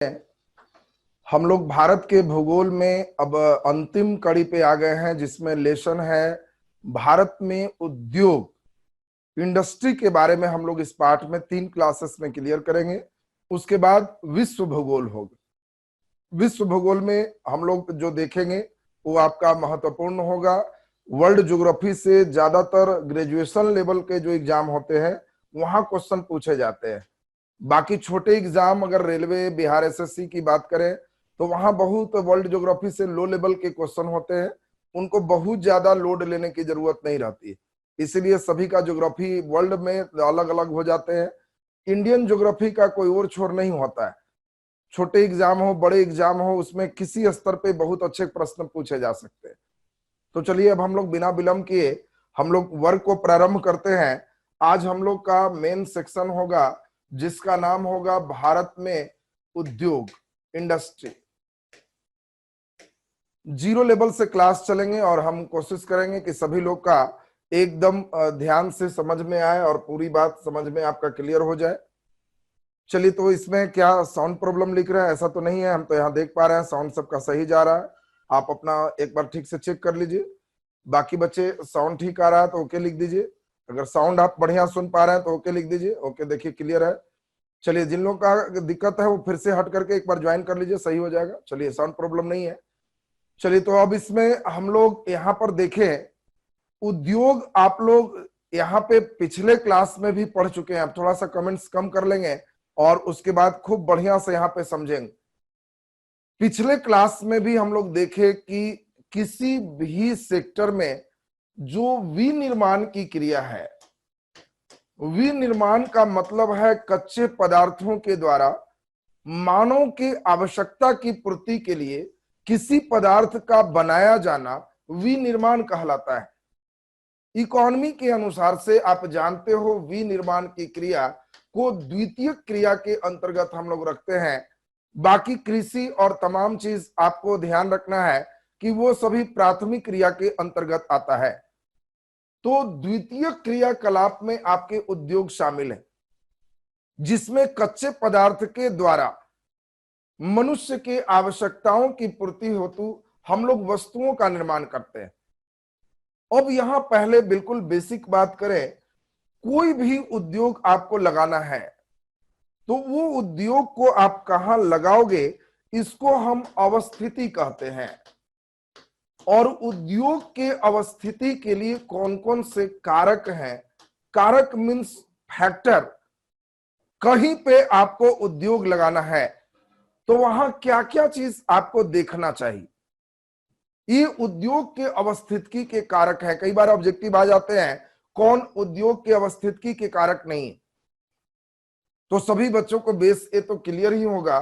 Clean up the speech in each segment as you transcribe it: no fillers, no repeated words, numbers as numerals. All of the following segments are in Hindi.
हम लोग भारत के भूगोल में अब अंतिम कड़ी पे आ गए हैं, जिसमें लेसन है भारत में उद्योग इंडस्ट्री के बारे में। हम लोग इस पाठ में 3 क्लासेस में क्लियर करेंगे। उसके बाद विश्व भूगोल होगा। विश्व भूगोल में हम लोग जो देखेंगे वो आपका महत्वपूर्ण होगा। वर्ल्ड ज्योग्राफी से ज्यादातर ग्रेजुएशन लेवल के जो एग्जाम होते हैं वहां क्वेश्चन पूछे जाते हैं। बाकी छोटे एग्जाम अगर रेलवे, बिहार एसएससी की बात करें तो वहां बहुत वर्ल्ड ज्योग्राफी से लो लेवल के क्वेश्चन होते हैं, उनको बहुत ज्यादा लोड लेने की जरूरत नहीं रहती। इसीलिए सभी का ज्योग्राफी वर्ल्ड में अलग अलग हो जाते हैं। इंडियन ज्योग्राफी का कोई और छोर नहीं होता है। छोटे एग्जाम हो, बड़े एग्जाम हो, उसमें किसी स्तर पे बहुत अच्छे प्रश्न पूछे जा सकते हैं। तो चलिए अब हम लोग बिना विलंब किए हम लोग वर्ग को प्रारंभ करते हैं। आज हम लोग का मेन सेक्शन होगा जिसका नाम होगा भारत में उद्योग इंडस्ट्री। 0 लेवल से क्लास चलेंगे और हम कोशिश करेंगे कि सभी लोग का एकदम ध्यान से समझ में आए और पूरी बात समझ में आपका क्लियर हो जाए। चलिए, तो इसमें क्या साउंड प्रॉब्लम लिख रहे हैं? ऐसा तो नहीं है, हम तो यहाँ देख पा रहे हैं साउंड सबका सही जा रहा है। आप अपना एक बार ठीक से चेक कर लीजिए। बाकी बच्चे साउंड ठीक आ रहा है तो ओके लिख दीजिए। अगर साउंड आप बढ़िया सुन पा रहे हैं तो ओके लिख दीजिए। ओके, देखिए क्लियर है। चलिए, जिन लोगों का दिक्कत है वो फिर से हट करके एक बार ज्वाइन कर लीजिए, सही हो जाएगा। चलिए, साउंड प्रॉब्लम नहीं है। चलिए, तो अब इसमें हम लोग यहाँ पर देखें उद्योग। आप लोग यहाँ पे पिछले क्लास में भी पढ़ चुके हैं। आप थोड़ा सा कमेंट्स कम कर लेंगे और उसके बाद खूब बढ़िया से यहाँ पे समझेंगे। पिछले क्लास में भी हम लोग देखे कि किसी भी सेक्टर में जो विनिर्माण की क्रिया है, विनिर्माण का मतलब है कच्चे पदार्थों के द्वारा मानव की आवश्यकता की पूर्ति के लिए किसी पदार्थ का बनाया जाना विनिर्माण कहलाता है। इकोनॉमी के अनुसार से आप जानते हो विनिर्माण की क्रिया को द्वितीय क्रिया के अंतर्गत हम लोग रखते हैं। बाकी कृषि और तमाम चीज आपको ध्यान रखना है कि वो सभी प्राथमिक क्रिया के अंतर्गत आता है। तो द्वितीय क्रियाकलाप में आपके उद्योग शामिल है, जिसमें कच्चे पदार्थ के द्वारा मनुष्य के आवश्यकताओं की पूर्ति हेतु हम लोग वस्तुओं का निर्माण करते हैं। अब यहां पहले बिल्कुल बेसिक बात करें, कोई भी उद्योग आपको लगाना है तो वो उद्योग को आप कहां लगाओगे, इसको हम अवस्थिति कहते हैं। और उद्योग के अवस्थिति के लिए कौन कौन से कारक हैं? कारक मीन्स फैक्टर। कहीं पे आपको उद्योग लगाना है तो वहां क्या क्या चीज आपको देखना चाहिए। ये उद्योग के अवस्थिति के कारक है। कई बार ऑब्जेक्टिव आ जाते हैं कौन उद्योग के अवस्थिति के कारक नहीं। तो सभी बच्चों को बेस ये तो क्लियर ही होगा।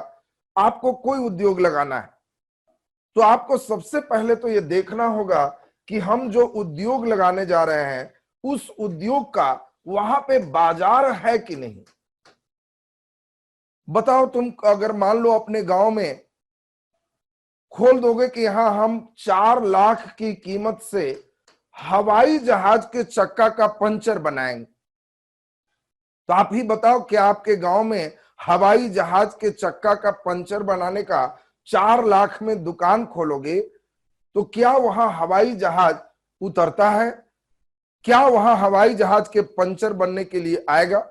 आपको कोई उद्योग लगाना है तो आपको सबसे पहले तो ये देखना होगा कि हम जो उद्योग लगाने जा रहे हैं उस उद्योग का वहां पे बाजार है कि नहीं। बताओ, तुम अगर मान लो अपने गांव में खोल दोगे कि यहां हम 4 लाख की कीमत से हवाई जहाज के चक्का का पंचर बनाएंगे, तो आप ही बताओ क्या आपके गांव में हवाई जहाज के चक्का का पंचर बनाने का 4 लाख में दुकान खोलोगे तो क्या वहां हवाई जहाज उतरता है? क्या वहां हवाई जहाज के पंचर बनने के लिए आएगा?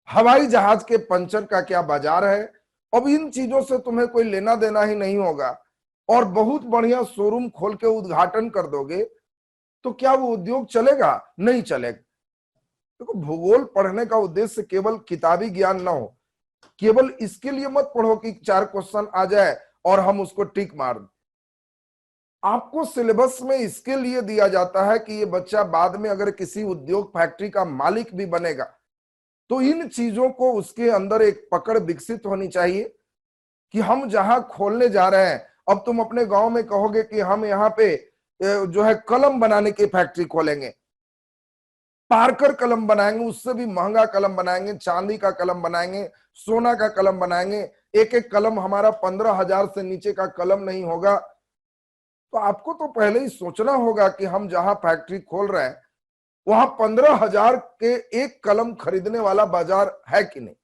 हवाई जहाज के पंचर का क्या बाजार है? अब इन चीजों से तुम्हें कोई लेना देना ही नहीं होगा और बहुत बढ़िया शोरूम खोल के उद्घाटन कर दोगे तो क्या वो उद्योग चलेगा? नहीं चलेगा। देखो, भूगोल पढ़ने का उद्देश्य केवल किताबी ज्ञान ना हो। केवल इसके लिए मत पढ़ो कि 4 क्वेश्चन आ जाए और हम उसको टिक मार दें। आपको सिलेबस में इसके लिए दिया जाता है कि ये बच्चा बाद में अगर किसी उद्योग फैक्ट्री का मालिक भी बनेगा तो इन चीजों को उसके अंदर एक पकड़ विकसित होनी चाहिए कि हम जहां खोलने जा रहे हैं। अब तुम अपने गांव में कहोगे कि हम यहाँ पे जो है कलम बनाने की फैक्ट्री खोलेंगे, पार्कर कलम बनाएंगे, उससे भी महंगा कलम बनाएंगे, चांदी का कलम बनाएंगे, सोना का कलम बनाएंगे, एक एक कलम हमारा 15,000 से नीचे का कलम नहीं होगा। तो आपको तो पहले ही सोचना होगा कि हम जहां फैक्ट्री खोल रहे हैं वहां 15,000 के एक कलम खरीदने वाला बाजार है कि नहीं।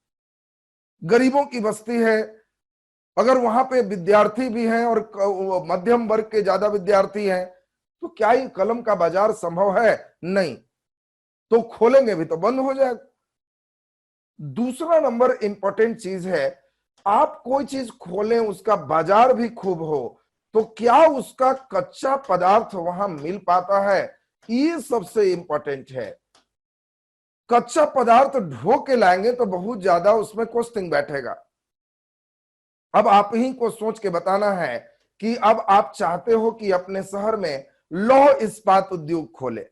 गरीबों की बस्ती है, अगर वहां पे विद्यार्थी भी हैं और मध्यम वर्ग के ज्यादा विद्यार्थी हैं, तो क्या ये कलम का बाजार संभव है? नहीं। तो खोलेंगे भी तो बंद हो जाएगा। दूसरा नंबर इंपॉर्टेंट चीज है, आप कोई चीज खोलें, उसका बाजार भी खूब हो, तो क्या उसका कच्चा पदार्थ वहां मिल पाता है? ये सबसे इंपॉर्टेंट है। कच्चा पदार्थ ढो के लाएंगे तो बहुत ज्यादा उसमें कॉस्टिंग बैठेगा। अब आप ही को सोच के बताना है कि अब आप चाहते हो कि अपने शहर में लौह इस्पात उद्योग खोले।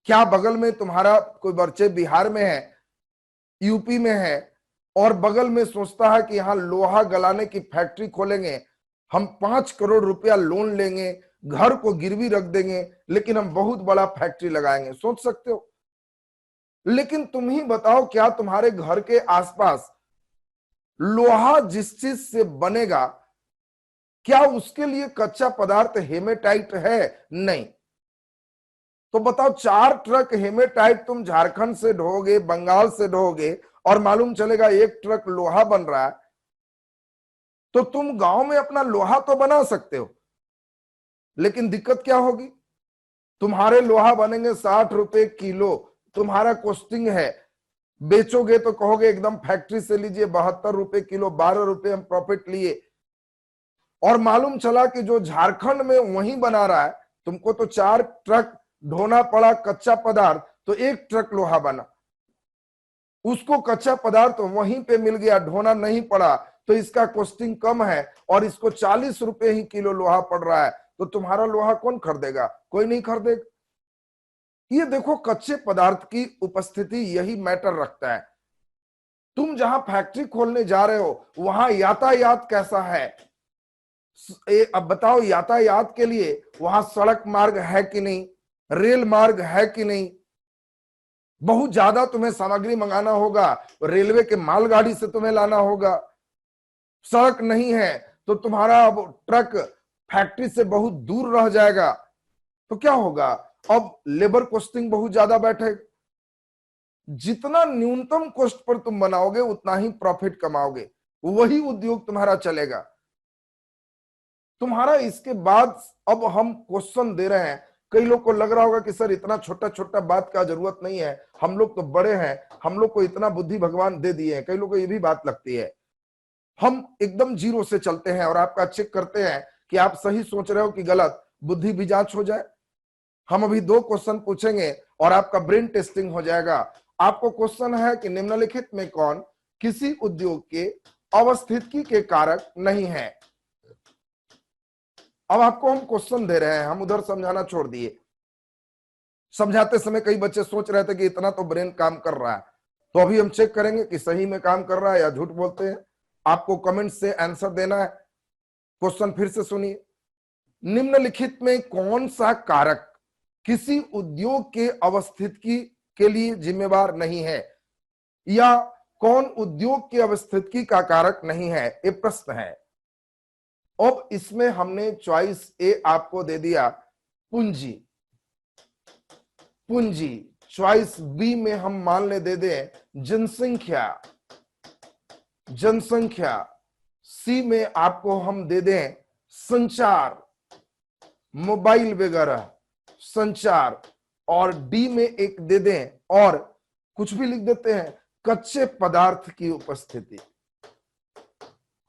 क्या बगल में तुम्हारा कोई बच्चे बिहार में है, यूपी में है, और बगल में सोचता है कि यहां लोहा गलाने की फैक्ट्री खोलेंगे, हम 5 करोड़ रुपया लोन लेंगे, घर को गिरवी रख देंगे, लेकिन हम बहुत बड़ा फैक्ट्री लगाएंगे? सोच सकते हो? लेकिन तुम ही बताओ, क्या तुम्हारे घर के आसपास लोहा जिस चीज से बनेगा, क्या उसके लिए कच्चा पदार्थ हेमेटाइट है? नहीं। तो बताओ, 4 ट्रक हेमेटाइट तुम झारखंड से ढोगे, बंगाल से ढोगे, और मालूम चलेगा 1 ट्रक लोहा बन रहा है, तो तुम गांव में अपना लोहा तो बना सकते हो, लेकिन दिक्कत क्या होगी? तुम्हारे लोहा बनेंगे 60 रुपए किलो, तुम्हारा कॉस्टिंग है, बेचोगे तो कहोगे एकदम फैक्ट्री से लीजिए 72 रुपए किलो, 12 रुपए हम प्रॉफिट लिए। और मालूम चला कि जो झारखंड में वही बना रहा है, तुमको तो 4 ट्रक ढोना पड़ा कच्चा पदार्थ, तो 1 ट्रक लोहा बना। उसको कच्चा पदार्थ वहीं पे मिल गया, ढोना नहीं पड़ा, तो इसका कॉस्टिंग कम है, और इसको 40 रुपए ही किलो लोहा पड़ रहा है, तो तुम्हारा लोहा कौन खरीदेगा? कोई नहीं खरीदेगा। ये देखो, कच्चे पदार्थ की उपस्थिति यही मैटर रखता है। तुम जहां फैक्ट्री खोलने जा रहे हो, वहां यातायात कैसा है? अब बताओ, यातायात के लिए वहां सड़क मार्ग है कि नहीं, रेल मार्ग है कि नहीं? बहुत ज्यादा तुम्हें सामग्री मंगाना होगा, रेलवे के मालगाड़ी से तुम्हें लाना होगा। सड़क नहीं है तो तुम्हारा अब ट्रक फैक्ट्री से बहुत दूर रह जाएगा, तो क्या होगा? अब लेबर कॉस्टिंग बहुत ज्यादा बैठेगा। जितना न्यूनतम कॉस्ट पर तुम बनाओगे, उतना ही प्रॉफिट कमाओगे, वही उद्योग तुम्हारा चलेगा। तुम्हारा इसके बाद अब हम क्वेश्चन दे रहे हैं। कई लोग को लग रहा होगा कि सर इतना छोटा छोटा बात का जरूरत नहीं है, हम लोग तो बड़े हैं, हम लोग को इतना बुद्धि भगवान दे दिए हैं। कई लोग को ये भी बात लगती है। हम एकदम जीरो से चलते हैं और आपका चेक करते हैं कि आप सही सोच रहे हो कि गलत, बुद्धि भी जांच हो जाए। हम अभी 2 क्वेश्चन पूछेंगे और आपका ब्रेन टेस्टिंग हो जाएगा। आपको क्वेश्चन है कि निम्नलिखित में कौन किसी उद्योग के अवस्थिति के कारक नहीं है? अब आपको हम क्वेश्चन दे रहे हैं, हम उधर समझाना छोड़ दिए। समझाते समय कई बच्चे सोच रहे थे कि इतना तो ब्रेन काम कर रहा है, तो अभी हम चेक करेंगे कि सही में काम कर रहा है या झूठ बोलते हैं। आपको कमेंट से आंसर देना है। क्वेश्चन फिर से सुनिए। निम्नलिखित में कौन सा कारक किसी उद्योग के अवस्थिति के लिए जिम्मेवार नहीं है, या कौन उद्योग की अवस्थिति का कारक नहीं है? ये प्रश्न है। अब इसमें हमने चॉइस ए आपको दे दिया, पूंजी। पूंजी। चॉइस बी में हम मान ले दे दें जनसंख्या। जनसंख्या। सी में आपको हम दे दें संचार, मोबाइल वगैरह संचार, और डी में एक दे दें, और कुछ भी लिख देते हैं, कच्चे पदार्थ की उपस्थिति।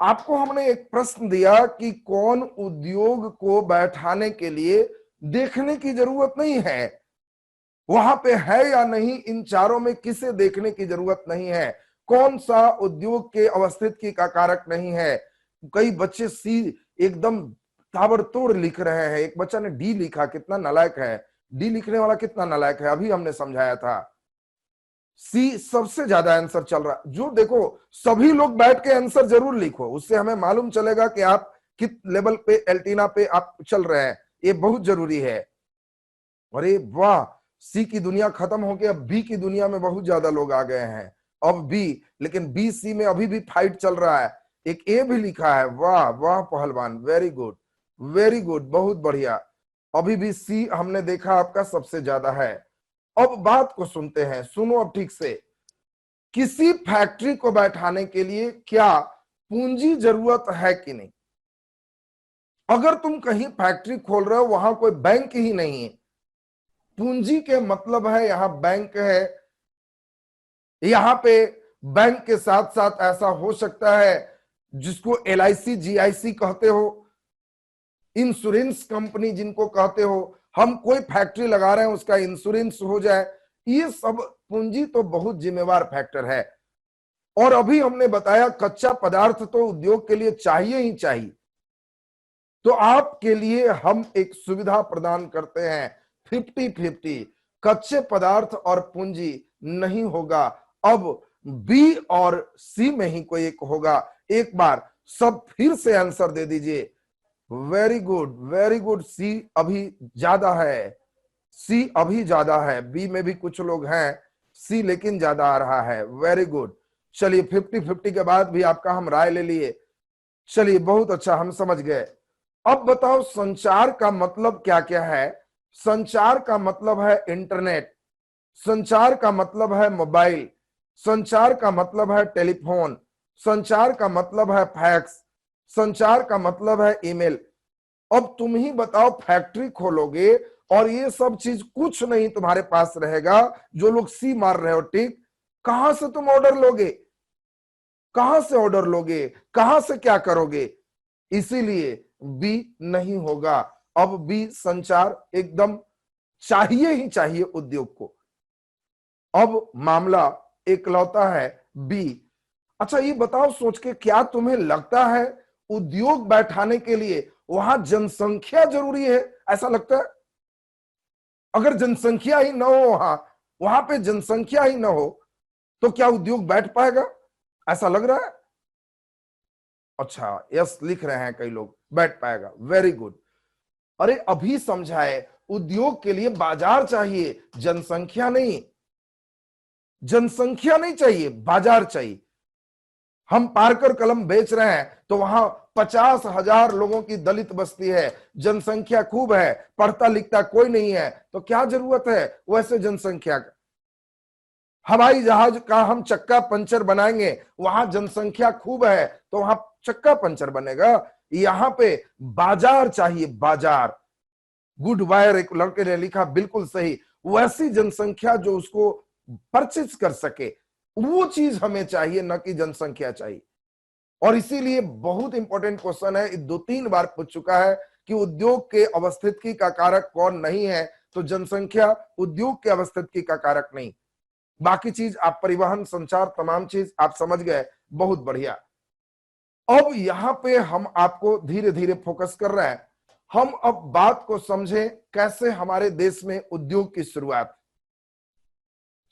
आपको हमने एक प्रश्न दिया कि कौन उद्योग को बैठाने के लिए देखने की जरूरत नहीं है, वहां पे है या नहीं, इन चारों में किसे देखने की जरूरत नहीं है, कौन सा उद्योग के अवस्थिति का कारक नहीं है। कई बच्चे सी एकदम ताबड़तोड़ लिख रहे हैं, एक बच्चा ने डी लिखा, कितना नालायक है। डी लिखने वाला कितना नालायक है, अभी हमने समझाया था। सी सबसे ज्यादा आंसर चल रहा। जो देखो, सभी लोग बैठ के आंसर जरूर लिखो, उससे हमें मालूम चलेगा कि आप किस लेवल पे एल्टीना पे आप चल रहे हैं, ये बहुत जरूरी है। अरे वाह, सी की दुनिया खत्म हो गई, अब बी की दुनिया में बहुत ज्यादा लोग आ गए हैं। अब बी, लेकिन बी सी में अभी भी फाइट चल रहा है। एक ए भी लिखा है, वाह वाह पहलवान, वेरी गुड वेरी गुड, बहुत बढ़िया। अभी भी सी हमने देखा आपका सबसे ज्यादा है। अब बात को सुनते हैं, सुनो अब ठीक से। किसी फैक्ट्री को बैठाने के लिए क्या पूंजी जरूरत है कि नहीं। अगर तुम कहीं फैक्ट्री खोल रहे हो, वहां कोई बैंक ही नहीं है, पूंजी के मतलब है यहां बैंक है। यहां पे बैंक के साथ साथ ऐसा हो सकता है जिसको LIC GIC कहते हो, इंश्योरेंस कंपनी जिनको कहते हो, हम कोई फैक्ट्री लगा रहे हैं उसका इंश्योरेंस हो जाए, ये सब पूंजी तो बहुत जिम्मेवार फैक्टर है। और अभी हमने बताया कच्चा पदार्थ तो उद्योग के लिए चाहिए ही चाहिए, तो आपके लिए हम एक सुविधा प्रदान करते हैं 50-50, कच्चे पदार्थ और पूंजी नहीं होगा, अब B और C में ही कोई एक होगा। एक बार सब फिर से आंसर दे दीजिए। Very good, very good. C अभी ज्यादा है, C अभी ज्यादा है, B में भी कुछ लोग हैं, C लेकिन ज्यादा आ रहा है। Very good. चलिए 50-50 के बाद भी आपका हम राय ले लिए। चलिए बहुत अच्छा, हम समझ गए। अब बताओ संचार का मतलब क्या क्या है। संचार का मतलब है इंटरनेट, संचार का मतलब है मोबाइल, संचार का मतलब है टेलीफोन, संचार का मतलब है फैक्स, संचार का मतलब है ईमेल। अब तुम ही बताओ, फैक्ट्री खोलोगे और ये सब चीज कुछ नहीं तुम्हारे पास रहेगा, जो लोग सी मार रहे हो ठीक, कहां से तुम ऑर्डर लोगे, कहां से ऑर्डर लोगे, कहां से क्या करोगे। इसीलिए बी नहीं होगा। अब बी संचार एकदम चाहिए ही चाहिए उद्योग को। अब मामला एकलौता है बी। अच्छा ये बताओ सोच के, क्या तुम्हें लगता है उद्योग बैठाने के लिए वहां जनसंख्या जरूरी है, ऐसा लगता है। अगर जनसंख्या ही ना हो, वहां वहां पे जनसंख्या ही ना हो तो क्या उद्योग बैठ पाएगा, ऐसा लग रहा है। अच्छा यस लिख रहे हैं कई लोग, बैठ पाएगा, वेरी गुड। अरे अभी समझाए, उद्योग के लिए बाजार चाहिए, जनसंख्या नहीं। जनसंख्या नहीं चाहिए, बाजार चाहिए। हम पारकर कलम बेच रहे हैं तो वहां 50,000 लोगों की दलित बस्ती है, जनसंख्या खूब है, पढ़ता लिखता कोई नहीं है, तो क्या जरूरत है वैसे जनसंख्या का। हवाई जहाज का हम चक्का पंचर बनाएंगे, वहां जनसंख्या खूब है तो वहां चक्का पंचर बनेगा। यहां पे बाजार चाहिए, बाजार। गुड वायर एक लड़के ने लिखा, बिल्कुल सही। वैसी जनसंख्या जो उसको परचेज कर सके, वो चीज हमें चाहिए, न कि जनसंख्या चाहिए। और इसीलिए बहुत इंपॉर्टेंट क्वेश्चन है, 2-3 बार पूछ चुका है कि उद्योग के अवस्थिति का कारक कौन नहीं है, तो जनसंख्या उद्योग के अवस्थिति का कारक नहीं। बाकी चीज आप परिवहन संचार तमाम चीज आप समझ गए, बहुत बढ़िया। अब यहां पे हम आपको धीरे धीरे फोकस कर रहे हैं, हम अब बात को समझें कैसे हमारे देश में उद्योग की शुरुआत।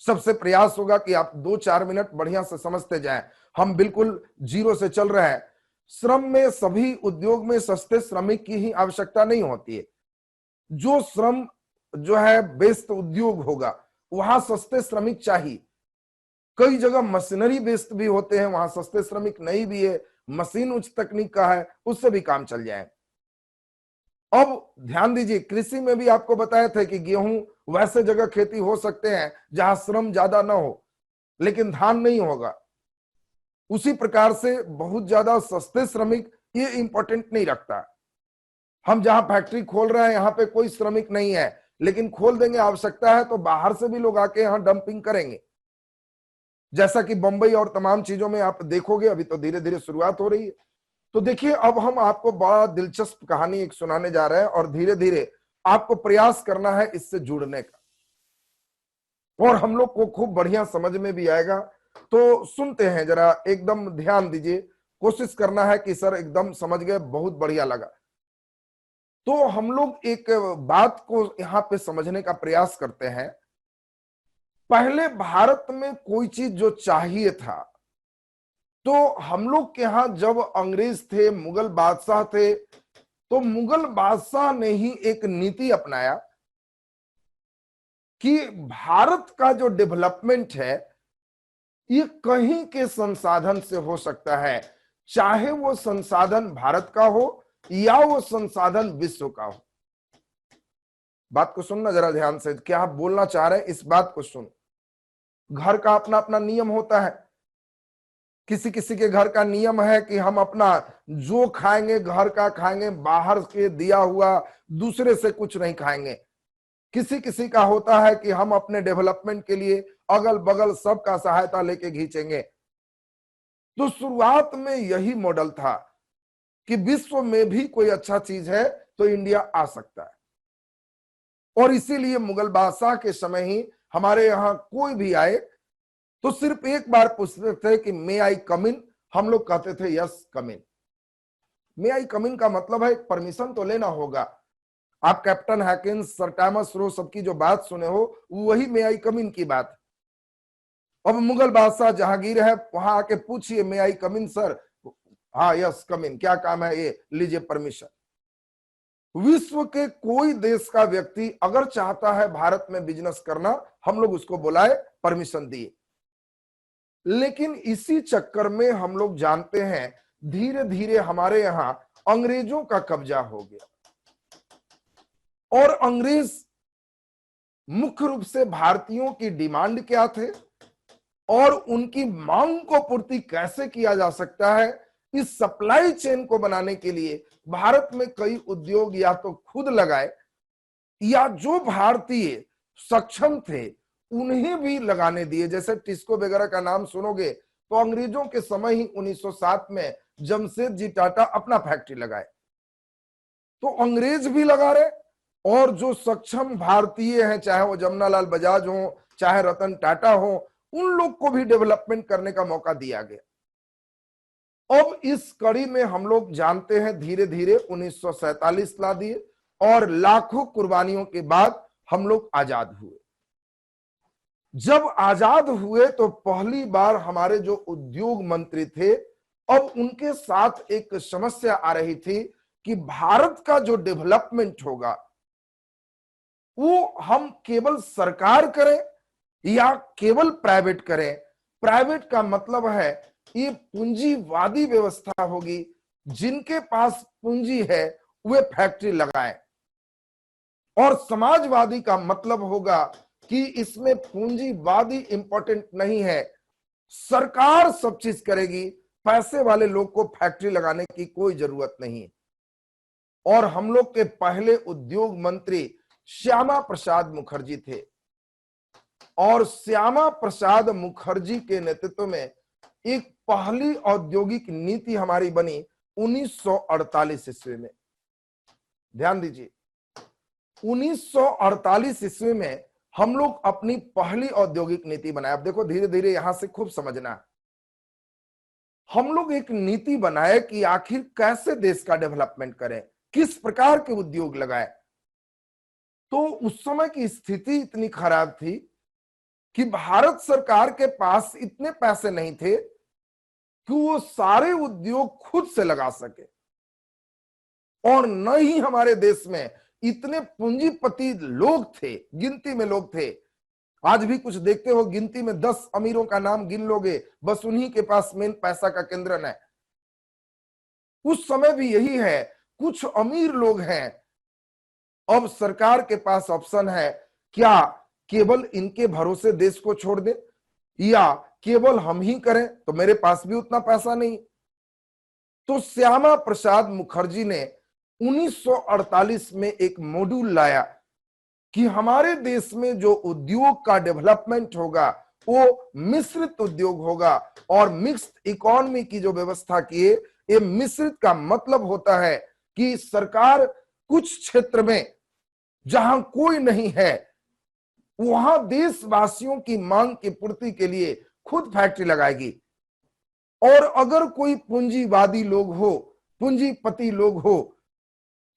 सबसे प्रयास होगा कि आप 2-4 मिनट बढ़िया से समझते जाएं। हम बिल्कुल जीरो से चल रहे हैं। श्रम में सभी उद्योग में सस्ते श्रमिक की ही आवश्यकता नहीं होती है। जो श्रम जो है बेस्ड उद्योग होगा, वहां सस्ते श्रमिक चाहिए। कई जगह मशीनरी बेस्ड भी होते हैं, वहां सस्ते श्रमिक नहीं भी है, मशीन उच्च तकनीक का है, उससे भी काम चल जाए। अब ध्यान दीजिए, कृषि में भी आपको बताया था कि गेहूं वैसे जगह खेती हो सकते हैं जहां श्रम ज्यादा ना हो, लेकिन धान नहीं होगा। उसी प्रकार से बहुत ज्यादा सस्ते श्रमिक ये इंपॉर्टेंट नहीं रखता। हम जहां फैक्ट्री खोल रहे हैं यहां पे कोई श्रमिक नहीं है, लेकिन खोल देंगे, आवश्यकता है तो बाहर से भी लोग आके यहां डंपिंग करेंगे, जैसा कि बंबई और तमाम चीजों में आप देखोगे। अभी तो धीरे धीरे शुरुआत हो रही है। तो देखिए, अब हम आपको बड़ा दिलचस्प कहानी एक सुनाने जा रहे हैं और धीरे धीरे आपको प्रयास करना है इससे जुड़ने का, और हम लोग को खूब बढ़िया समझ में भी आएगा। तो सुनते हैं, जरा एकदम ध्यान दीजिए, कोशिश करना है कि सर एकदम समझ गए, बहुत बढ़िया लगा। तो हम लोग एक बात को यहां पे समझने का प्रयास करते हैं। पहले भारत में कोई चीज जो चाहिए था, तो हम लोग के यहां जब अंग्रेज थे, मुगल बादशाह थे, तो मुगल बादशाह ने ही एक नीति अपनाया कि भारत का जो डेवलपमेंट है ये कहीं के संसाधन से हो सकता है, चाहे वो संसाधन भारत का हो या वो संसाधन विश्व का हो। बात को सुनना जरा ध्यान से, क्या आप बोलना चाह रहे हैं इस बात को सुन। घर का अपना अपना नियम होता है। किसी किसी के घर का नियम है कि हम अपना जो खाएंगे घर का खाएंगे, बाहर के दिया हुआ दूसरे से कुछ नहीं खाएंगे। किसी किसी का होता है कि हम अपने डेवलपमेंट के लिए अगल बगल सबका सहायता लेके खींचेंगे। तो शुरुआत में यही मॉडल था कि विश्व में भी कोई अच्छा चीज है तो इंडिया आ सकता है। और इसीलिए मुगल बादशाह के समय ही हमारे यहां कोई भी आए तो सिर्फ एक बार पूछते थे कि मे आई कम इन, हम लोग कहते थे यस कम इन। मे आई कम इन का मतलब है परमिशन तो लेना होगा। आप कैप्टन हैकिंस, सर टॉमस रो सबकी जो बात सुने हो वही मे आई कम इन की बात। अब मुगल बादशाह जहांगीर है, वहां आके पूछिए मे आई कम इन सर, हाँ यस कम इन, क्या काम है, ये लीजिए परमिशन। विश्व के कोई देश का व्यक्ति अगर चाहता है भारत में बिजनेस करना, हम लोग उसको बुलाए, परमिशन दिए। लेकिन इसी चक्कर में हम लोग जानते हैं धीरे धीरे हमारे यहां अंग्रेजों का कब्जा हो गया। और अंग्रेज मुख्य रूप से भारतीयों की डिमांड क्या थे और उनकी मांग को पूर्ति कैसे किया जा सकता है, इस सप्लाई चेन को बनाने के लिए भारत में कई उद्योग या तो खुद लगाए या जो भारतीय सक्षम थे उन्हें भी लगाने दिए। जैसे टिस्को वगैरह का नाम सुनोगे तो अंग्रेजों के समय ही 1907 में जमशेदजी टाटा अपना फैक्ट्री लगाए। तो अंग्रेज भी लगा रहे और जो सक्षम भारतीय हैं, चाहे वो जमनालाल बजाज हो चाहे रतन टाटा हो, उन लोग को भी डेवलपमेंट करने का मौका दिया गया। अब इस कड़ी में हम लोग जानते हैं धीरे धीरे 1947 ला दिए और लाखों कुर्बानियों के बाद हम लोग आजाद हुए। जब आजाद हुए तो पहली बार हमारे जो उद्योग मंत्री थे, अब उनके साथ एक समस्या आ रही थी कि भारत का जो डेवलपमेंट होगा वो हम केवल सरकार करें या केवल प्राइवेट करें। प्राइवेट का मतलब है ये पूंजीवादी व्यवस्था होगी, जिनके पास पूंजी है वे फैक्ट्री लगाएं। और समाजवादी का मतलब होगा कि इसमें पूंजीवादी इंपॉर्टेंट नहीं है, सरकार सब चीज करेगी, पैसे वाले लोग को फैक्ट्री लगाने की कोई जरूरत नहीं। और हम लोग के पहले उद्योग मंत्री श्यामा प्रसाद मुखर्जी थे और श्यामा प्रसाद मुखर्जी के नेतृत्व में एक पहली औद्योगिक नीति हमारी बनी 1948 ईस्वी में। ध्यान दीजिए, 1948 ईस्वी में हम लोग अपनी पहली औद्योगिक नीति बनाए। अब देखो धीरे धीरे यहां से खूब समझना है। हम लोग एक नीति बनाए कि आखिर कैसे देश का डेवलपमेंट करें, किस प्रकार के उद्योग लगाए। तो उस समय की स्थिति इतनी खराब थी कि भारत सरकार के पास इतने पैसे नहीं थे कि वो सारे उद्योग खुद से लगा सके, और न ही हमारे देश में इतने पूंजीपति लोग थे, गिनती में लोग थे। आज भी कुछ देखते हो, गिनती में 10 अमीरों का नाम गिन लोगे, बस उन्हीं के पास मेन पैसा का केंद्र है। उस समय भी यही है, कुछ अमीर लोग हैं। अब सरकार के पास ऑप्शन है, क्या केवल इनके भरोसे देश को छोड़ दे या केवल हम ही करें, तो मेरे पास भी उतना पैसा नहीं। तो श्यामा प्रसाद मुखर्जी ने 1948 में एक मॉड्यूल लाया कि हमारे देश में जो उद्योग का डेवलपमेंट होगा वो मिश्रित उद्योग होगा। और मिक्स्ड इकोनॉमी की जो व्यवस्था की है, ये मिश्रित का मतलब होता है कि सरकार कुछ क्षेत्र में जहां कोई नहीं है वहां देशवासियों की मांग की पूर्ति के लिए खुद फैक्ट्री लगाएगी। और अगर कोई पूंजीवादी लोग हो, पूंजीपति लोग हो,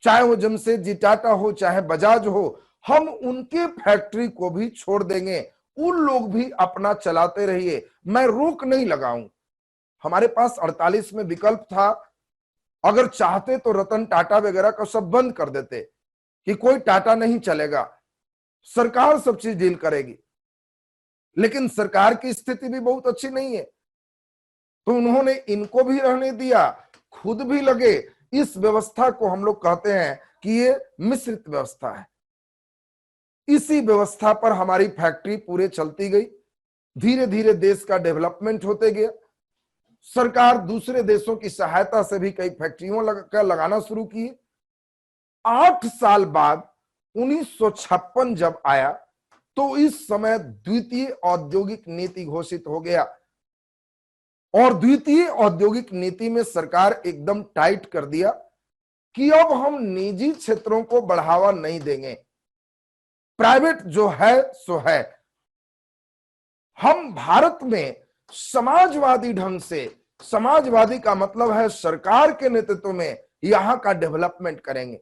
चाहे वो जमशेदजी टाटा हो चाहे बजाज हो, हम उनके फैक्ट्री को भी छोड़ देंगे, उन लोग भी अपना चलाते रहिए, मैं रोक नहीं लगाऊं। हमारे पास 48 में विकल्प था, अगर चाहते तो रतन टाटा वगैरह का सब बंद कर देते कि कोई टाटा नहीं चलेगा, सरकार सब चीज डील करेगी। लेकिन सरकार की स्थिति भी बहुत अच्छी नहीं है, तो उन्होंने इनको भी रहने दिया, खुद भी लगे। इस व्यवस्था को हम लोग कहते हैं कि ये मिश्रित व्यवस्था है। इसी व्यवस्था पर हमारी फैक्ट्री पूरे चलती गई, धीरे धीरे देश का डेवलपमेंट होते गया। सरकार दूसरे देशों की सहायता से भी कई फैक्ट्रियों लगाना शुरू की। 8 साल बाद 1956 जब आया तो इस समय द्वितीय औद्योगिक नीति घोषित हो गया, और द्वितीय औद्योगिक नीति में सरकार एकदम टाइट कर दिया कि अब हम निजी क्षेत्रों को बढ़ावा नहीं देंगे, प्राइवेट जो है सो है। हम भारत में समाजवादी ढंग से, समाजवादी का मतलब है सरकार के नेतृत्व में, यहां का डेवलपमेंट करेंगे।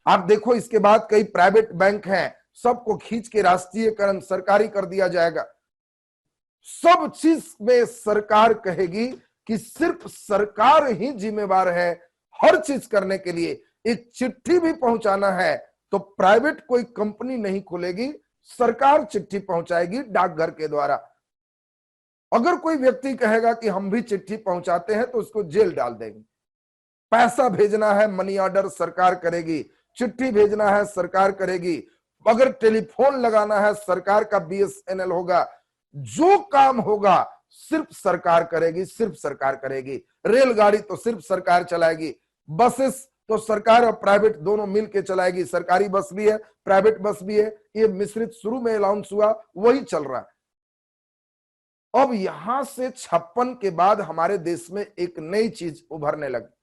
आप देखो इसके बाद कई प्राइवेट बैंक हैं, सबको खींच के राष्ट्रीयकरण सरकारी कर दिया जाएगा। सब चीज में सरकार कहेगी कि सिर्फ सरकार ही जिम्मेवार है हर चीज करने के लिए। एक चिट्ठी भी पहुंचाना है तो प्राइवेट कोई कंपनी नहीं खुलेगी, सरकार चिट्ठी पहुंचाएगी डाकघर के द्वारा। अगर कोई व्यक्ति कहेगा कि हम भी चिट्ठी पहुंचाते हैं तो उसको जेल डाल देंगे। पैसा भेजना है मनी ऑर्डर सरकार करेगी, चिट्ठी भेजना है सरकार करेगी, अगर टेलीफोन लगाना है सरकार का BSNL होगा, जो काम होगा सिर्फ सरकार करेगी, सिर्फ सरकार करेगी। रेलगाड़ी तो सिर्फ सरकार चलाएगी, बसेस तो सरकार और प्राइवेट दोनों मिलकर चलाएगी, सरकारी बस भी है प्राइवेट बस भी है, ये मिश्रित शुरू में अनाउंस हुआ वही चल रहा है। अब यहां से 56 के बाद हमारे देश में एक नई चीज उभरने लगी,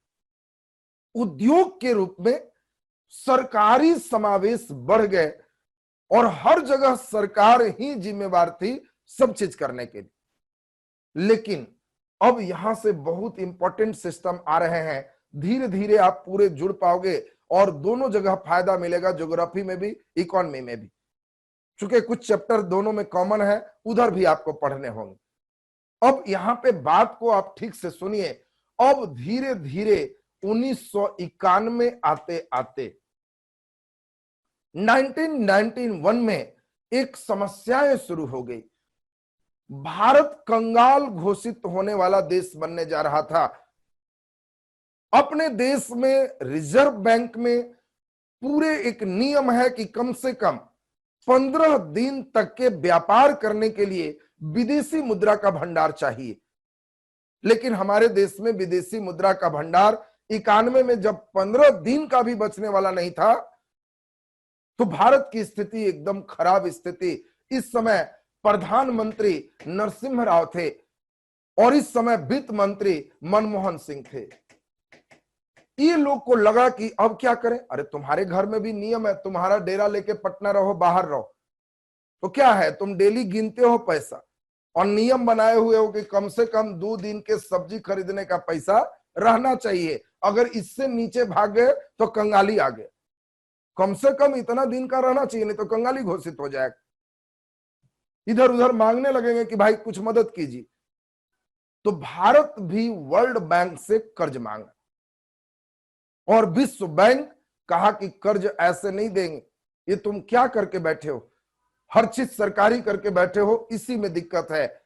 उद्योग के रूप में सरकारी समावेश बढ़ गए और हर जगह सरकार ही जिम्मेवार थी सब चीज करने के लिए। लेकिन अब यहां से बहुत इंपॉर्टेंट सिस्टम आ रहे हैं, धीरे धीरे आप पूरे जुड़ पाओगे और दोनों जगह फायदा मिलेगा, ज्योग्राफी में भी इकोनॉमी में भी, चूंकि कुछ चैप्टर दोनों में कॉमन है, उधर भी आपको पढ़ने होंगे। अब यहां पे बात को आप ठीक से सुनिए। अब धीरे धीरे 1991 आते आते 1991 में एक समस्याएं शुरू हो गई। भारत कंगाल घोषित होने वाला देश बनने जा रहा था। अपने देश में रिजर्व बैंक में पूरे एक नियम है कि कम से कम 15 दिन तक के व्यापार करने के लिए विदेशी मुद्रा का भंडार चाहिए। लेकिन हमारे देश में विदेशी मुद्रा का भंडार 91 में जब 15 दिन का भी बचने वाला नहीं था तो भारत की स्थिति एकदम खराब स्थिति। इस समय प्रधानमंत्री नरसिम्हा राव थे और इस समय वित्त मंत्री मनमोहन सिंह थे। ये लोग को लगा कि अब क्या करें, अरे तुम्हारे घर में भी नियम है, तुम्हारा डेरा लेके पटना रहो, बाहर रहो, तो क्या है, तुम डेली गिनते हो पैसा और नियम बनाए हुए हो कि कम से कम 2 दिन के सब्जी खरीदने का पैसा रहना चाहिए, अगर इससे नीचे भाग गए तो कंगाली आ गए। कम से कम इतना दिन का रहना चाहिए, नहीं तो कंगाली घोषित हो जाएगा। इधर उधर मांगने लगेंगे कि भाई कुछ मदद कीजिए। तो भारत भी वर्ल्ड बैंक से कर्ज मांगा और विश्व बैंक कहा कि कर्ज ऐसे नहीं देंगे, ये तुम क्या करके बैठे हो, हर चीज सरकारी करके बैठे हो, इसी में दिक्कत है।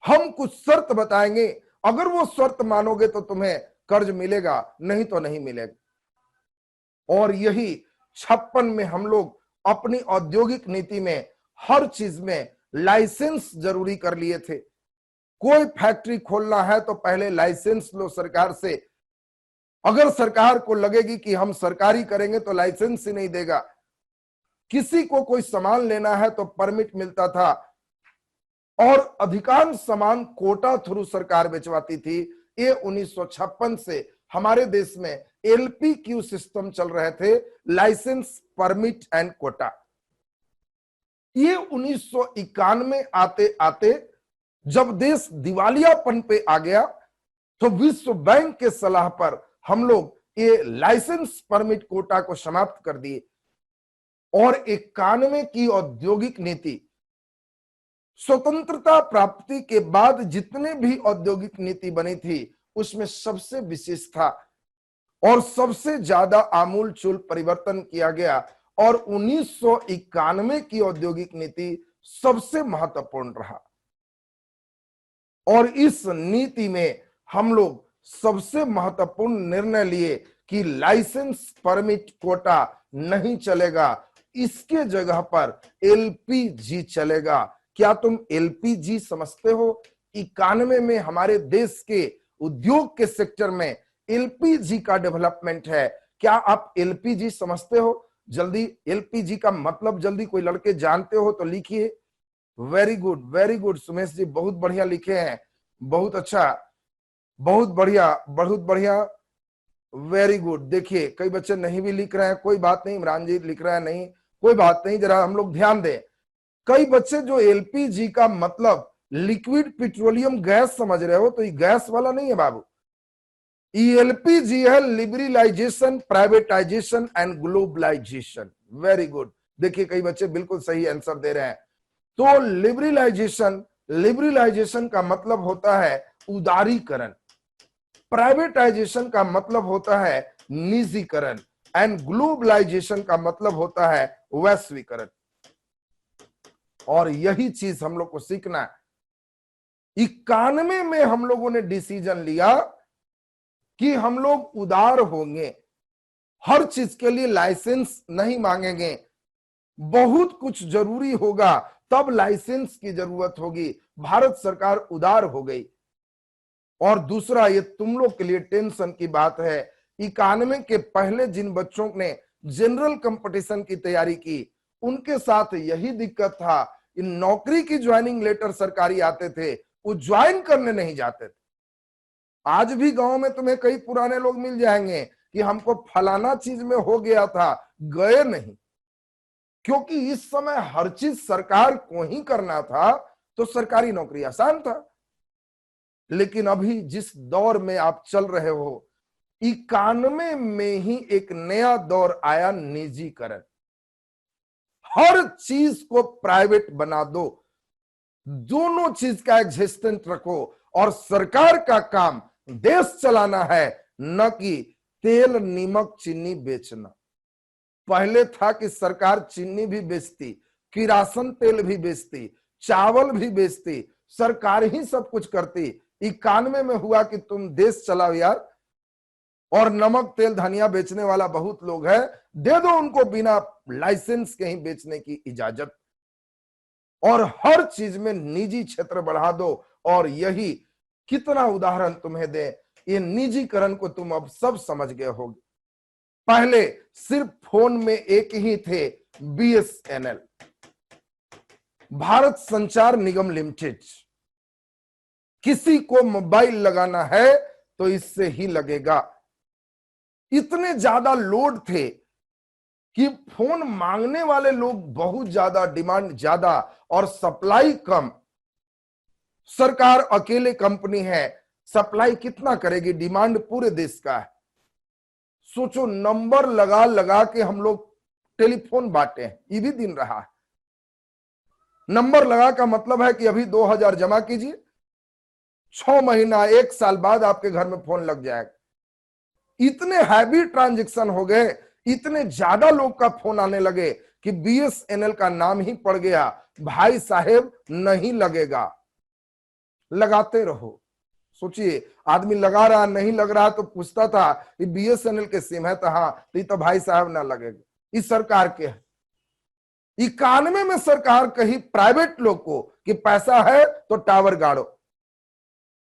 हम कुछ शर्त बताएंगे, अगर वो शर्त मानोगे तो तुम्हें कर्ज मिलेगा, नहीं तो नहीं मिलेगा। और यही 56 में हम लोग अपनी औद्योगिक नीति में हर चीज में लाइसेंस जरूरी कर लिए थे। कोई फैक्ट्री खोलना है तो पहले लाइसेंस लो सरकार से। अगर सरकार को लगेगी कि हम सरकारी करेंगे तो लाइसेंस ही नहीं देगा। किसी को कोई सामान लेना है तो परमिट मिलता था और अधिकांश सामान कोटा थ्रू सरकार बेचवाती थी। ये 1956 से हमारे देश में LPQ सिस्टम चल रहे थे, लाइसेंस परमिट एंड कोटा। ये 1991 आते आते जब देश दिवालियापन पे आ गया तो विश्व बैंक के सलाह पर हम लोग ये लाइसेंस परमिट कोटा को समाप्त कर दिए और 91 की औद्योगिक नीति, स्वतंत्रता प्राप्ति के बाद जितने भी औद्योगिक नीति बनी थी उसमें सबसे विशेष था और सबसे ज्यादा आमूलचूल परिवर्तन किया गया और 1991 की औद्योगिक नीति सबसे महत्वपूर्ण रहा। और इस नीति में हम लोग सबसे महत्वपूर्ण निर्णय लिए कि लाइसेंस परमिट कोटा नहीं चलेगा, इसके जगह पर LPG चलेगा। क्या तुम LPG समझते हो? 91 में हमारे देश के उद्योग के सेक्टर में एलपीजी का डेवलपमेंट है। क्या आप एलपीजी समझते हो? जल्दी एलपीजी का मतलब जल्दी कोई लड़के जानते हो तो लिखिए। वेरी गुड सुमेश जी, बहुत बढ़िया लिखे हैं, बहुत अच्छा, बहुत बढ़िया, बहुत बढ़िया, वेरी गुड। देखिए कई बच्चे नहीं भी लिख रहे हैं, कोई बात नहीं। इमरान जी लिख रहे हैं नहीं, कोई बात नहीं, जरा हम लोग ध्यान दें। कई बच्चे जो एलपीजी का मतलब लिक्विड पेट्रोलियम गैस समझ रहे हो, तो ये गैस वाला नहीं है बाबू, एलपीजी है liberalisation, privatisation and globalisation. Very good. देखिए कई बच्चे बिल्कुल सही आंसर दे रहे हैं। तो लिबरलाइजेशन का मतलब होता है उदारीकरण, प्राइवेटाइजेशन का मतलब होता है निजीकरण, एंड ग्लोबलाइजेशन का मतलब होता है वैश्वीकरण। और यही चीज हम लोग को सीखना है। 91 में हम लोगों ने डिसीजन लिया कि हम लोग उदार होंगे, हर चीज के लिए लाइसेंस नहीं मांगेंगे, बहुत कुछ जरूरी होगा तब लाइसेंस की जरूरत होगी। भारत सरकार उदार हो गई। और दूसरा, ये तुम लोग के लिए टेंशन की बात है, 91 के पहले जिन बच्चों ने जनरल कंपटीशन की तैयारी की, उनके साथ यही दिक्कत था, इन नौकरी की ज्वाइनिंग लेटर सरकारी आते थे, वो ज्वाइन करने नहीं जाते थे। आज भी गांव में तुम्हें कई पुराने लोग मिल जाएंगे कि हमको फलाना चीज में हो गया था, गए नहीं, क्योंकि इस समय हर चीज सरकार को ही करना था, तो सरकारी नौकरी आसान था। लेकिन अभी जिस दौर में आप चल रहे हो, 91 में ही एक नया दौर आया, निजीकरण। हर चीज को प्राइवेट बना दो, दोनों चीज का एग्जिस्टेंस रखो, और सरकार का काम देश चलाना है, न कि तेल नमक चीनी बेचना। पहले था कि सरकार चीनी भी बेचती, किरासन तेल भी बेचती, चावल भी बेचती, सरकार ही सब कुछ करती। 91 में हुआ कि तुम देश चलाओ यार, और नमक तेल धनिया बेचने वाला बहुत लोग है, दे दो उनको बिना लाइसेंस के ही बेचने की इजाजत, और हर चीज में निजी क्षेत्र बढ़ा दो। और यही, कितना उदाहरण तुम्हें दे, ये निजीकरण को तुम अब सब समझ गए होगे। पहले सिर्फ फोन में एक ही थे, बीएसएनएल, भारत संचार निगम लिमिटेड। किसी को मोबाइल लगाना है तो इससे ही लगेगा। इतने ज्यादा लोड थे कि फोन मांगने वाले लोग बहुत ज्यादा, डिमांड ज्यादा और सप्लाई कम। सरकार अकेले कंपनी है, सप्लाई कितना करेगी, डिमांड पूरे देश का है। सोचो, नंबर लगा लगा के हम लोग टेलीफोन बांटे हैं, ये भी दिन रहा है। नंबर लगा का मतलब है कि अभी 2000 जमा कीजिए, 6 महीना 1 साल बाद आपके घर में फोन लग जाएगा। इतने हैवी ट्रांजैक्शन हो गए, इतने ज्यादा लोग का फोन आने लगे कि बीएसएनएल का नाम ही पड़ गया। भाई साहेब नहीं लगेगा, लगाते रहो। सोचिए, आदमी लगा रहा नहीं लग रहा तो पूछता था ये बीएसएनएल के सिम है, तो हाँ, तो भाई साहब ना लगेगा, इस सरकार के है। 91 में सरकार कही प्राइवेट लोग को कि पैसा है तो टावर गाड़ो,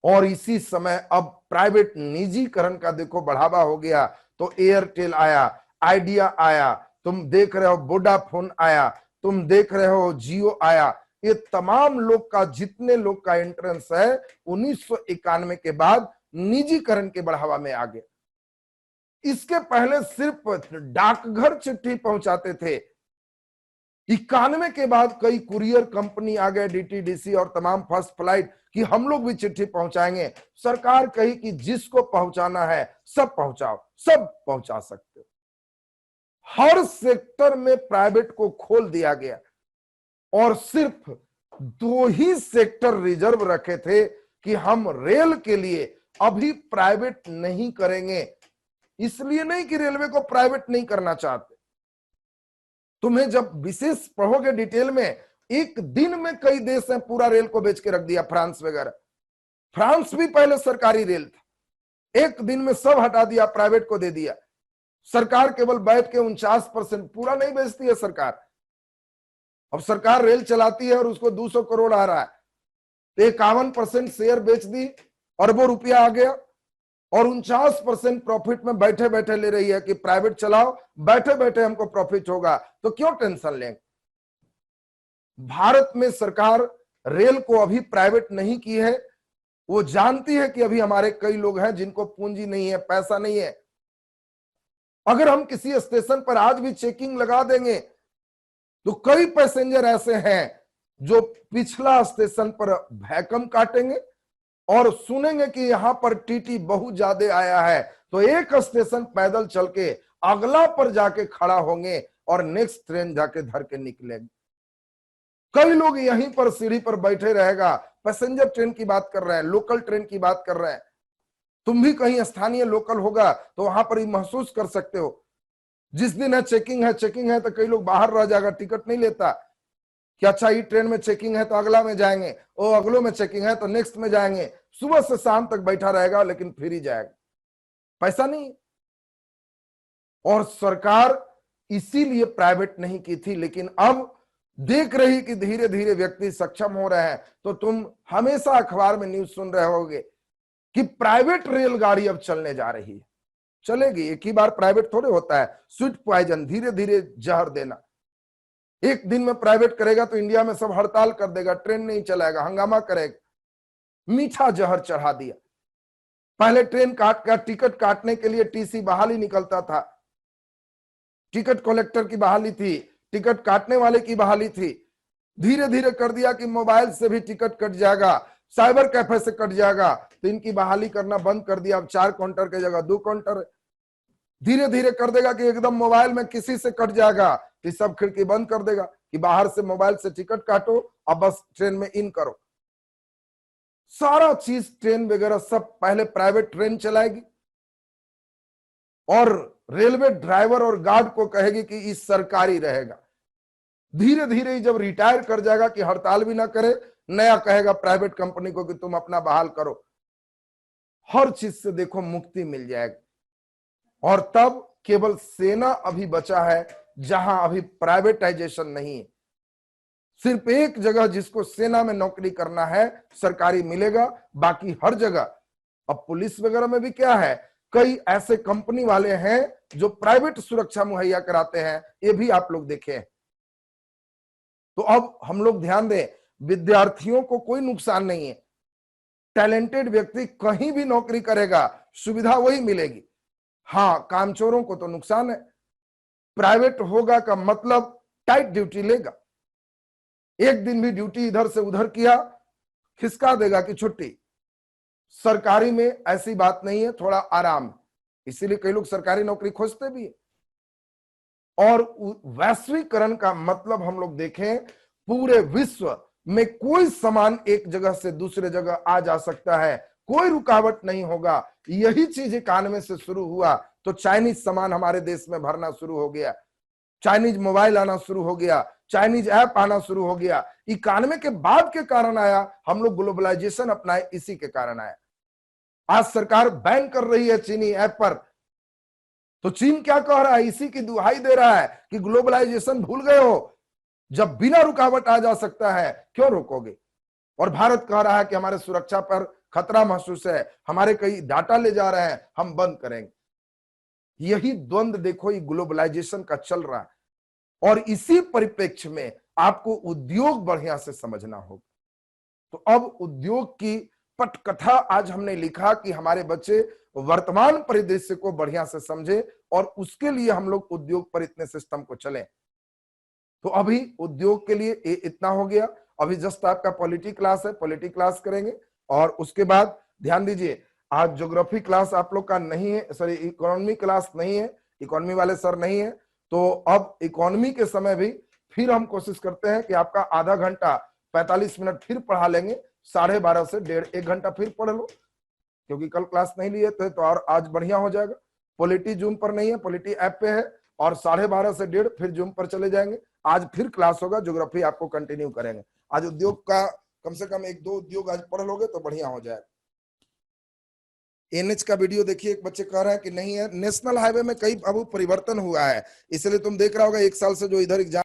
और इसी समय अब प्राइवेट निजीकरण का देखो बढ़ावा हो गया। तो एयरटेल आया, आइडिया आया, तुम देख रहे हो वोडाफोन आया, तुम देख रहे हो जियो आया। ये तमाम लोग का, जितने लोग का एंट्रेंस है 1991 के बाद निजीकरण के बढ़ावा में आ गया। इसके पहले सिर्फ डाकघर चिट्ठी पहुंचाते थे। 91 के बाद कई कुरियर कंपनी आ गए, डीटीडीसी और तमाम फर्स्ट फ्लाइट, कि हम लोग भी चिट्ठी पहुंचाएंगे। सरकार कही कि जिसको पहुंचाना है सब पहुंचाओ, सब पहुंचा सकते हो। हर सेक्टर में प्राइवेट को खोल दिया गया, और सिर्फ 2 ही सेक्टर रिजर्व रखे थे कि हम रेल के लिए अभी प्राइवेट नहीं करेंगे। इसलिए नहीं कि रेलवे को प्राइवेट नहीं करना चाहते, तुम्हें जब विशेष पढ़ोगे डिटेल में, एक दिन में कई देश हैं पूरा रेल को बेच के रख दिया, फ्रांस वगैरह। फ्रांस भी पहले सरकारी रेल था, एक दिन में सब हटा दिया, प्राइवेट को दे दिया। सरकार केवल बैठ के 49%, पूरा नहीं बेचती है सरकार। अब सरकार रेल चलाती है और उसको 200 करोड़ आ रहा है, तो 51% शेयर बेच दी, अरबों रुपया आ गया, और 49% प्रॉफिट में बैठे बैठे ले रही है कि प्राइवेट चलाओ, बैठे बैठे हमको प्रॉफिट होगा, तो क्यों टेंशन लेंगे। भारत में सरकार रेल को अभी प्राइवेट नहीं की है, वो जानती है कि अभी हमारे कई लोग हैं जिनको पूंजी नहीं है, पैसा नहीं है। अगर हम किसी स्टेशन पर आज भी चेकिंग लगा देंगे तो कई पैसेंजर ऐसे हैं जो पिछला स्टेशन पर भैकम काटेंगे और सुनेंगे कि यहां पर टीटी बहुत ज्यादा आया है, तो एक स्टेशन पैदल चल के अगला पर जाके खड़ा होंगे और नेक्स्ट ट्रेन जाके धर के निकलेंगे। कई लोग यहीं पर सीढ़ी पर बैठे रहेगा। पैसेंजर ट्रेन की बात कर रहे हैं, लोकल ट्रेन की बात कर रहे हैं। तुम भी कहीं स्थानीय लोकल होगा तो वहां पर ही महसूस कर सकते हो। जिस दिन है चेकिंग है तो कई लोग बाहर रह जाएगा, टिकट नहीं लेता कि अच्छा ये ट्रेन में चेकिंग है तो अगला में जाएंगे, ओ अगलो में चेकिंग है तो नेक्स्ट में जाएंगे। सुबह से शाम तक बैठा रहेगा लेकिन फिर ही जाएगा, पैसा नहीं। और सरकार इसीलिए प्राइवेट नहीं की थी, लेकिन अब देख रही कि धीरे धीरे व्यक्ति सक्षम हो रहे हैं, तो तुम हमेशा अखबार में न्यूज सुन रहे होगे कि प्राइवेट रेलगाड़ी अब चलने जा रही है। चलेगी, एक ही बार प्राइवेट थोड़े होता है। स्वीट पॉइजन, धीरे धीरे जहर देना। एक दिन में प्राइवेट करेगा तो इंडिया में सब हड़ताल कर देगा, ट्रेन नहीं चलाएगा, हंगामा करेगा। मीठा जहर चढ़ा दिया। पहले ट्रेन टिकट काटने के लिए टीसी बहाली निकलता था, टिकट कलेक्टर की बहाली थी, टिकट काटने वाले की बहाली थी। धीरे धीरे कर दिया कि मोबाइल से भी टिकट कट जाएगा, साइबर कैफे से कट जाएगा, तो इनकी बहाली करना बंद कर दिया। अब 4 काउंटर की जगह 2 काउंटर। धीरे धीरे कर देगा कि एकदम मोबाइल में किसी से कट जाएगा तो सब खिड़की बंद कर देगा कि बाहर से मोबाइल से टिकट काटो, अब बस ट्रेन में इन करो। सारा चीज ट्रेन वगैरह सब पहले प्राइवेट ट्रेन चलाएगी और रेलवे ड्राइवर और गार्ड को कहेगी कि इस सरकारी रहेगा। धीरे धीरे जब रिटायर कर जाएगा कि हड़ताल भी ना करे, नया कहेगा प्राइवेट कंपनी को कि तुम अपना बहाल करो। हर चीज से देखो मुक्ति मिल जाएगी। और तब केवल सेना अभी बचा है जहां अभी प्राइवेटाइजेशन नहीं है। सिर्फ एक जगह जिसको सेना में नौकरी करना है सरकारी मिलेगा, बाकी हर जगह। अब पुलिस वगैरह में भी क्या है, कई ऐसे कंपनी वाले हैं जो प्राइवेट सुरक्षा मुहैया कराते हैं, ये भी आप लोग देखें। तो अब हम लोग ध्यान दें, विद्यार्थियों को कोई नुकसान नहीं है। टैलेंटेड व्यक्ति कहीं भी नौकरी करेगा, सुविधा वही मिलेगी। हाँ, कामचोरों को तो नुकसान है। प्राइवेट होगा का मतलब टाइट ड्यूटी लेगा, एक दिन भी ड्यूटी इधर से उधर किया खिसका देगा कि छुट्टी। सरकारी में ऐसी बात नहीं है, थोड़ा आराम, इसीलिए कई लोग सरकारी नौकरी खोजते भी है। और वैश्वीकरण का मतलब हम लोग देखें, पूरे विश्व में कोई सामान एक जगह से दूसरे जगह आ जा सकता है, कोई रुकावट नहीं होगा। यही चीज 91 से शुरू हुआ तो चाइनीज सामान हमारे देश में भरना शुरू हो गया, चाइनीज मोबाइल आना शुरू हो गया, चाइनीज ऐप आना शुरू हो गया। 91 के बाद के कारण आया, हम लोग ग्लोबलाइजेशन अपनाए, इसी के कारण आया। आज सरकार बैन कर रही है चीनी ऐप पर, तो चीन क्या कह रहा है, इसी की दुहाई दे रहा है कि ग्लोबलाइजेशन भूल गए हो, जब बिना रुकावट आ जा सकता है क्यों रोकोगे। और भारत कह रहा है कि हमारे सुरक्षा पर खतरा महसूस है, हमारे कई डाटा ले जा रहे हैं, हम बंद करेंगे। यही द्वंद देखो, ये ग्लोबलाइजेशन का चल रहा है। और इसी परिप्रेक्ष्य में आपको उद्योग बढ़िया से समझना होगा। तो अब उद्योग की पटकथा आज हमने लिखा कि हमारे बच्चे वर्तमान परिदृश्य को बढ़िया से समझे और उसके लिए हम लोग उद्योग पर इतने सिस्टम को चले। तो अभी उद्योग के लिए इतना हो गया। अभी जस्ट आपका पॉलिटी क्लास है, पॉलिटी क्लास करेंगे और उसके बाद ध्यान दीजिए, आज ज्योग्राफी क्लास आप लोग का नहीं है, सॉरी इकोनॉमी क्लास नहीं है, इकोनॉमी वाले सर नहीं है। तो अब इकोनॉमी के समय भी फिर हम कोशिश करते हैं कि आपका आधा घंटा 45 मिनट फिर पढ़ा लेंगे, 12:30 से 1.5 घंटा फिर पढ़ लो, क्योंकि कल क्लास नहीं लिए थे तो और आज बढ़िया हो जाएगा। पॉलिटी जूम पर नहीं है, पॉलिटी ऐप पे है, और 12:30 से 1:30 फिर जूम पर चले जाएंगे। आज फिर क्लास होगा, ज्योग्राफी आपको कंटिन्यू करेंगे। आज उद्योग का कम से कम 1-2 उद्योग आज पढ़ लोगे तो बढ़िया हो जाएगा। एनएच का वीडियो देखिए, एक बच्चे कह रहे हैं कि नहीं है, नेशनल हाईवे में कई अब परिवर्तन हुआ है, इसलिए तुम देख रहा होगा 1 साल से जो इधर एग्जाम